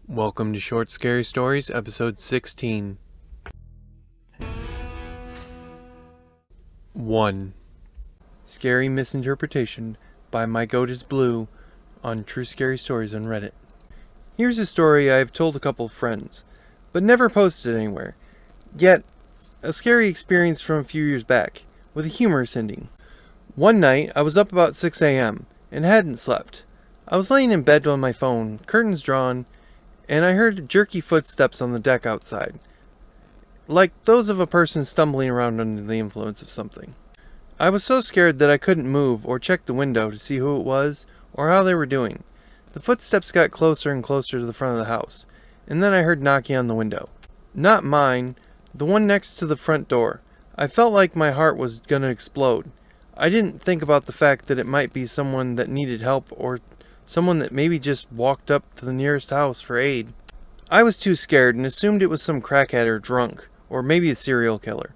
Welcome to Short Scary Stories, episode 16. 1. Scary Misinterpretation by mygoatisblue on True Scary Stories on Reddit. Here's a story I've told a couple of friends, but never posted anywhere. Yet, a scary experience from a few years back, with a humorous ending. One night, I was up about 6 a.m. and hadn't slept. I was laying in bed on my phone, curtains drawn, and I heard jerky footsteps on the deck outside, like those of a person stumbling around under the influence of something. I was so scared that I couldn't move or check the window to see who it was or how they were doing. The footsteps got closer and closer to the front of the house, and then I heard knocking on the window. Not mine, the one next to the front door. I felt like my heart was gonna explode. I didn't think about the fact that it might be someone that needed help or someone that maybe just walked up to the nearest house for aid. I was too scared and assumed it was some crackhead or drunk, or maybe a serial killer.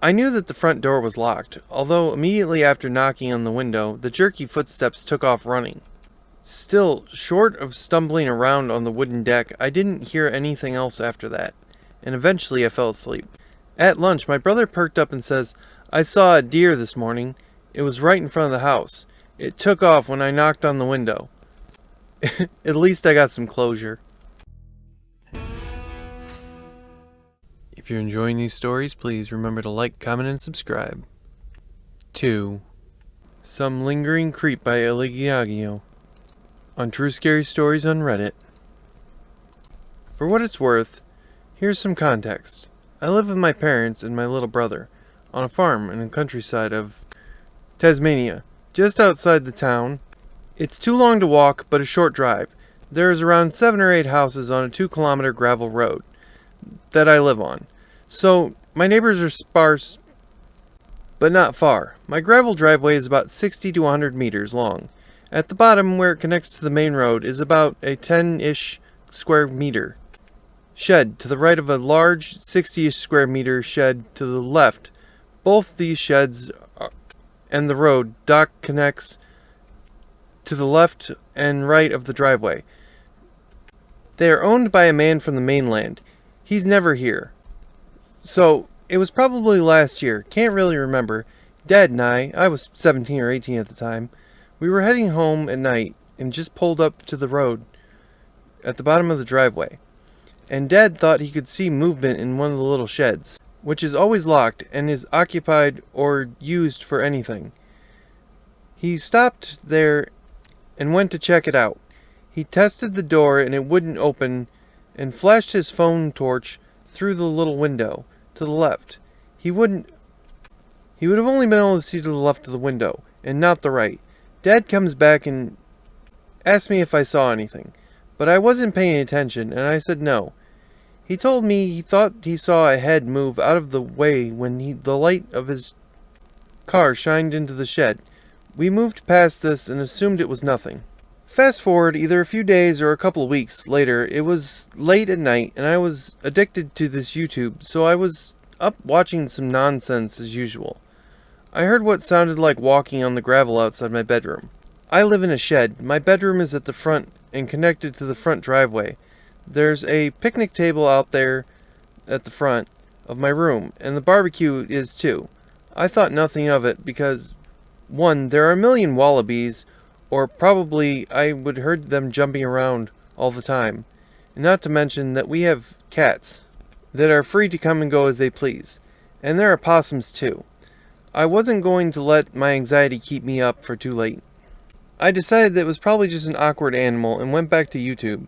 I knew that the front door was locked, although immediately after knocking on the window, the jerky footsteps took off running. Still, short of stumbling around on the wooden deck, I didn't hear anything else after that, and eventually I fell asleep. At lunch, my brother perked up and says, "I saw a deer this morning. It was right in front of the house. It took off when I knocked on the window." At least I got some closure. If you're enjoying these stories, please remember to like, comment, and subscribe. 2. Some Lingering Creep by Eligagio on True Scary Stories on Reddit. For what it's worth, here's some context. I live with my parents and my little brother on a farm in the countryside of Tasmania, just outside the town. It's too long to walk, but a short drive. There is around 7 or 8 houses on a 2-kilometer gravel road that I live on. So, my neighbors are sparse, but not far. My gravel driveway is about 60 to 100 meters long. At the bottom, where it connects to the main road, is about a 10-ish square meter shed to the right of a large 60-ish square meter shed to the left. Both these sheds and the road dock connects to the left and right of the driveway. They are owned by a man from the mainland. He's never here. So, it was probably last year, can't really remember. Dad and I was 17 or 18 at the time, we were heading home at night and just pulled up to the road at the bottom of the driveway. And Dad thought he could see movement in one of the little sheds, which is always locked and is occupied or used for anything. He stopped there and went to check it out. He tested the door and it wouldn't open and flashed his phone torch through the little window to the left. He would have only been able to see to the left of the window and not the right. Dad comes back and asked me if I saw anything, but I wasn't paying attention and I said no. He told me he thought he saw a head move out of the way when the light of his car shined into the shed. We moved past this and assumed it was nothing. Fast forward either a few days or a couple of weeks later, it was late at night and I was addicted to this YouTube, so I was up watching some nonsense as usual. I heard what sounded like walking on the gravel outside my bedroom. I live in a shed. My bedroom is at the front and connected to the front driveway. There's a picnic table out there at the front of my room, and the barbecue is too. I thought nothing of it because, 1, there are a million wallabies, or probably I would heard them jumping around all the time. And not to mention that we have cats that are free to come and go as they please. And there are possums too. I wasn't going to let my anxiety keep me up for too late. I decided that it was probably just an awkward animal and went back to YouTube.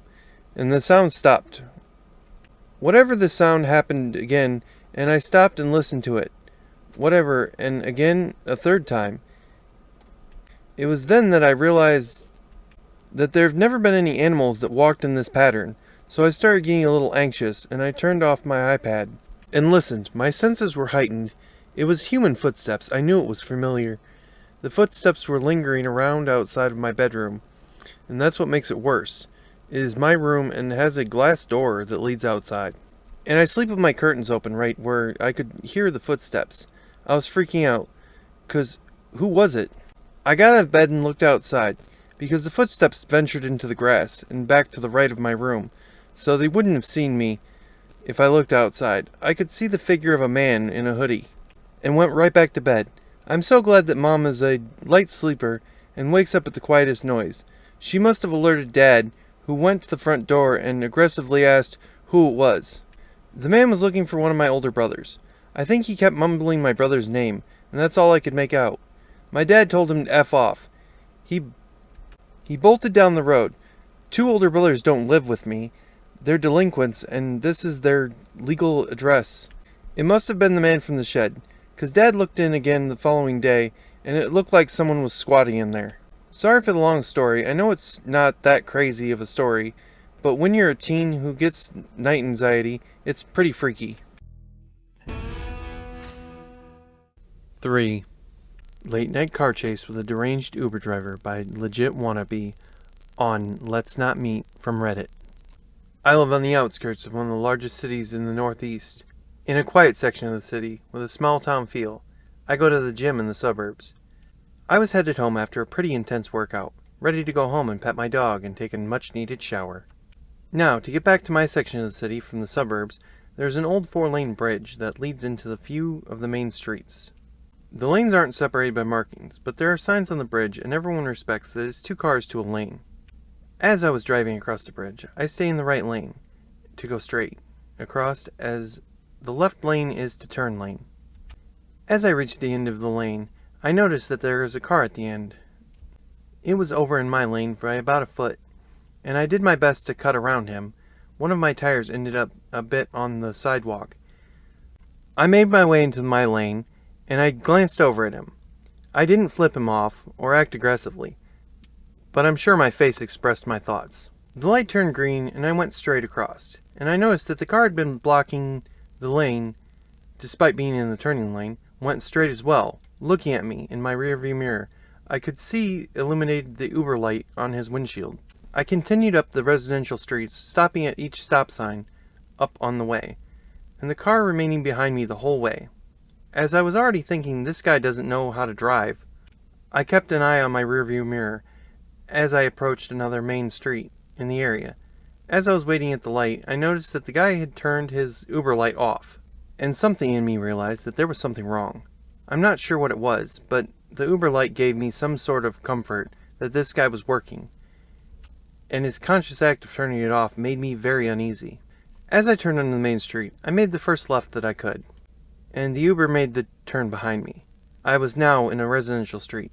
And the sound stopped. Whatever the sound happened again, and I stopped and listened to it. Whatever, and again a third time. It was then that I realized that there have never been any animals that walked in this pattern, so I started getting a little anxious, and I turned off my iPad and listened. My senses were heightened. It was human footsteps. I knew it was familiar. The footsteps were lingering around outside of my bedroom, and that's what makes it worse. It is my room and has a glass door that leads outside. And I sleep with my curtains open right where I could hear the footsteps. I was freaking out, 'cause who was it? I got out of bed and looked outside. because the footsteps ventured into the grass and back to the right of my room, so they wouldn't have seen me if I looked outside. I could see the figure of a man in a hoodie, and went right back to bed. I'm so glad that Mom is a light sleeper and wakes up at the quietest noise. She must have alerted Dad, who went to the front door and aggressively asked who it was. The man was looking for one of my older brothers. I think he kept mumbling my brother's name, and that's all I could make out. My dad told him to F off. He bolted down the road. 2 older brothers don't live with me. They're delinquents, and this is their legal address. It must have been the man from the shed, 'cause Dad looked in again the following day, and it looked like someone was squatting in there. Sorry for the long story. I know it's not that crazy of a story, but when you're a teen who gets night anxiety, it's pretty freaky. 3. Late night car chase with a deranged Uber driver by legit wannabe on Let's Not Meet from Reddit. I live on the outskirts of one of the largest cities in the Northeast, in a quiet section of the city with a small town feel. I go to the gym in the suburbs. I was headed home after a pretty intense workout, ready to go home and pet my dog and take a much-needed shower. Now, to get back to my section of the city from the suburbs, there's an old 4-lane bridge that leads into the few of the main streets. The lanes aren't separated by markings, but there are signs on the bridge and everyone respects that it's 2 cars to a lane. As I was driving across the bridge, I stay in the right lane to go straight across, as the left lane is to turn lane. As I reached the end of the lane, I noticed that there is a car at the end. It was over in my lane by about a foot, and I did my best to cut around him. One of my tires ended up a bit on the sidewalk. I made my way into my lane, and I glanced over at him. I didn't flip him off or act aggressively, but I'm sure my face expressed my thoughts. The light turned green, and I went straight across, and I noticed that the car had been blocking the lane, despite being in the turning lane, went straight as well, looking at me in my rearview mirror. I could see illuminated the Uber light on his windshield. I continued up the residential streets, stopping at each stop sign up on the way, and the car remaining behind me the whole way. As I was already thinking, this guy doesn't know how to drive, I kept an eye on my rearview mirror as I approached another main street in the area. As I was waiting at the light, I noticed that the guy had turned his Uber light off, and something in me realized that there was something wrong. I'm not sure what it was, but the Uber light gave me some sort of comfort that this guy was working, and his conscious act of turning it off made me very uneasy. As I turned onto the main street, I made the first left that I could, and the Uber made the turn behind me. I was now in a residential street,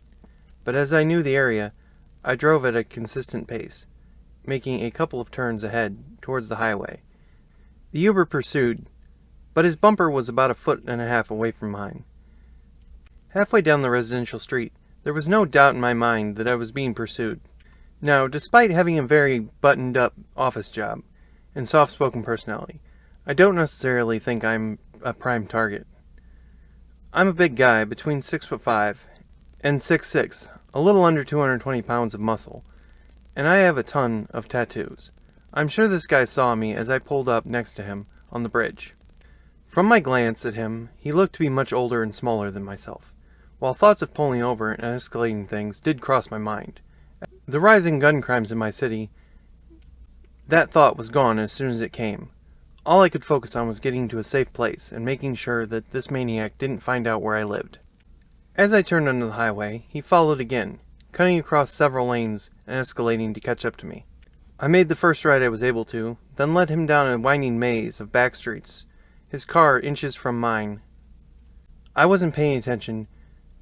but as I knew the area, I drove at a consistent pace, making a couple of turns ahead towards the highway. The Uber pursued, but his bumper was about 1.5 feet away from mine. Halfway down the residential street, there was no doubt in my mind that I was being pursued. Now, despite having a very buttoned-up office job and soft-spoken personality, I don't necessarily think I'm a prime target. I'm a big guy, between 6'5" and 6'6", a little under 220 pounds of muscle, and I have a ton of tattoos. I'm sure this guy saw me as I pulled up next to him on the bridge. From my glance at him, he looked to be much older and smaller than myself, while thoughts of pulling over and escalating things did cross my mind. The rising gun crimes in my city, that thought was gone as soon as it came. All I could focus on was getting to a safe place and making sure that this maniac didn't find out where I lived. As I turned onto the highway, he followed again, cutting across several lanes and escalating to catch up to me. I made the first right I was able to, then led him down a winding maze of back streets, his car inches from mine. I wasn't paying attention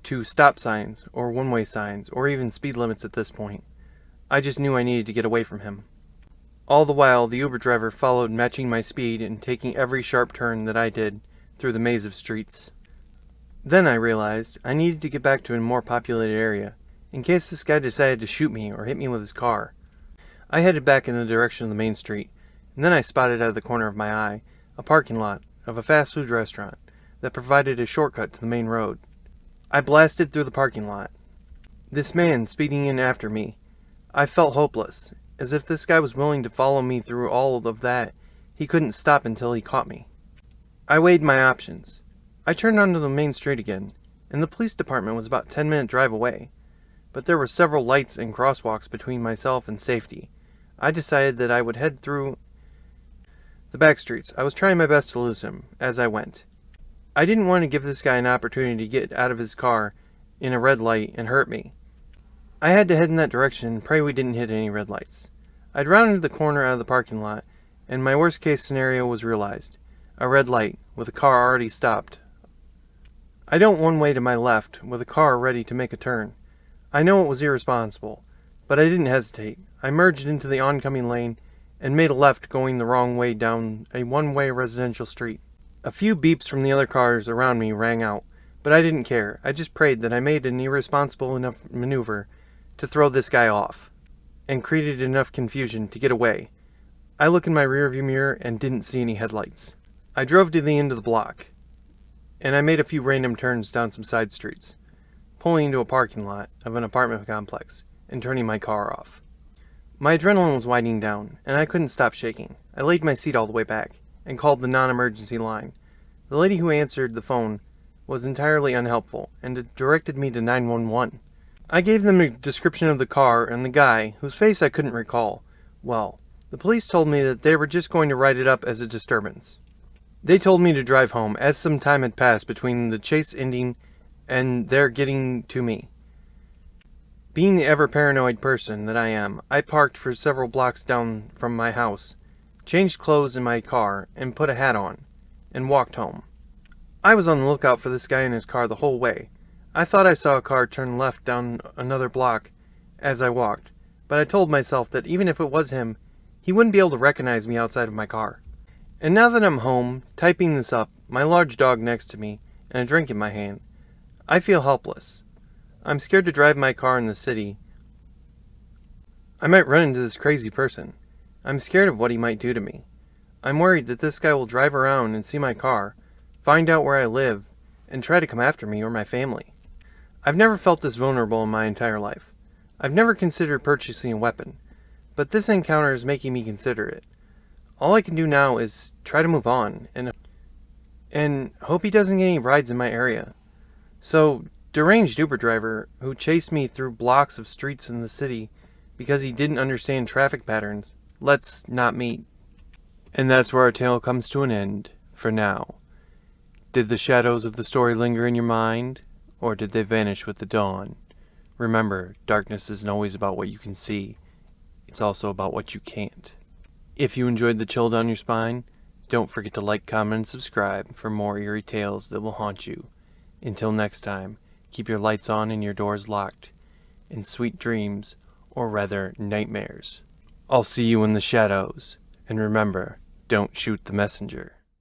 to stop signs or one-way signs or even speed limits at this point. I just knew I needed to get away from him. All the while, the Uber driver followed, matching my speed and taking every sharp turn that I did through the maze of streets. Then I realized I needed to get back to a more populated area, in case this guy decided to shoot me or hit me with his car. I headed back in the direction of the main street, and then I spotted out of the corner of my eye a parking lot of a fast food restaurant that provided a shortcut to the main road. I blasted through the parking lot, this man speeding in after me. I felt hopeless, as if this guy was willing to follow me through all of that. He couldn't stop until he caught me. I weighed my options. I turned onto the main street again, and the police department was about a 10-minute drive away. but there were several lights and crosswalks between myself and safety. I decided that I would head through the back streets. I was trying my best to lose him as I went. I didn't want to give this guy an opportunity to get out of his car in a red light and hurt me. I had to head in that direction and pray we didn't hit any red lights. I'd rounded the corner out of the parking lot, and my worst case scenario was realized. A red light, with a car already stopped. I don't one way to my left, with a car ready to make a turn. I know it was irresponsible, but I didn't hesitate. I merged into the oncoming lane and made a left going the wrong way down a one-way residential street. A few beeps from the other cars around me rang out, but I didn't care. I just prayed that I made an irresponsible enough maneuver to throw this guy off, and created enough confusion to get away. I looked in my rearview mirror and didn't see any headlights. I drove to the end of the block, and I made a few random turns down some side streets, pulling into a parking lot of an apartment complex and turning my car off. My adrenaline was winding down, and I couldn't stop shaking. I laid my seat all the way back and called the non-emergency line. The lady who answered the phone was entirely unhelpful and directed me to 911. I gave them a description of the car and the guy, whose face I couldn't recall. Well, the police told me that they were just going to write it up as a disturbance. They told me to drive home, as some time had passed between the chase ending and their getting to me. Being the ever-paranoid person that I am, I parked for several blocks down from my house, changed clothes in my car, and put a hat on, and walked home. I was on the lookout for this guy in his car the whole way. I thought I saw a car turn left down another block as I walked, but I told myself that even if it was him, he wouldn't be able to recognize me outside of my car. And now that I'm home, typing this up, my large dog next to me, and a drink in my hand, I feel helpless. I'm scared to drive my car in the city. I might run into this crazy person. I'm scared of what he might do to me. I'm worried that this guy will drive around and see my car, find out where I live, and try to come after me or my family. I've never felt this vulnerable in my entire life. I've never considered purchasing a weapon, but this encounter is making me consider it. All I can do now is try to move on, and hope he doesn't get any rides in my area. So, deranged Uber driver who chased me through blocks of streets in the city because he didn't understand traffic patterns, let's not meet. And that's where our tale comes to an end, for now. Did the shadows of the story linger in your mind, or did they vanish with the dawn? Remember, darkness isn't always about what you can see. It's also about what you can't. If you enjoyed the chill down your spine, don't forget to like, comment, and subscribe for more eerie tales that will haunt you. Until next time, keep your lights on and your doors locked. And sweet dreams, or rather nightmares. I'll see you in the shadows. And remember, don't shoot the messenger.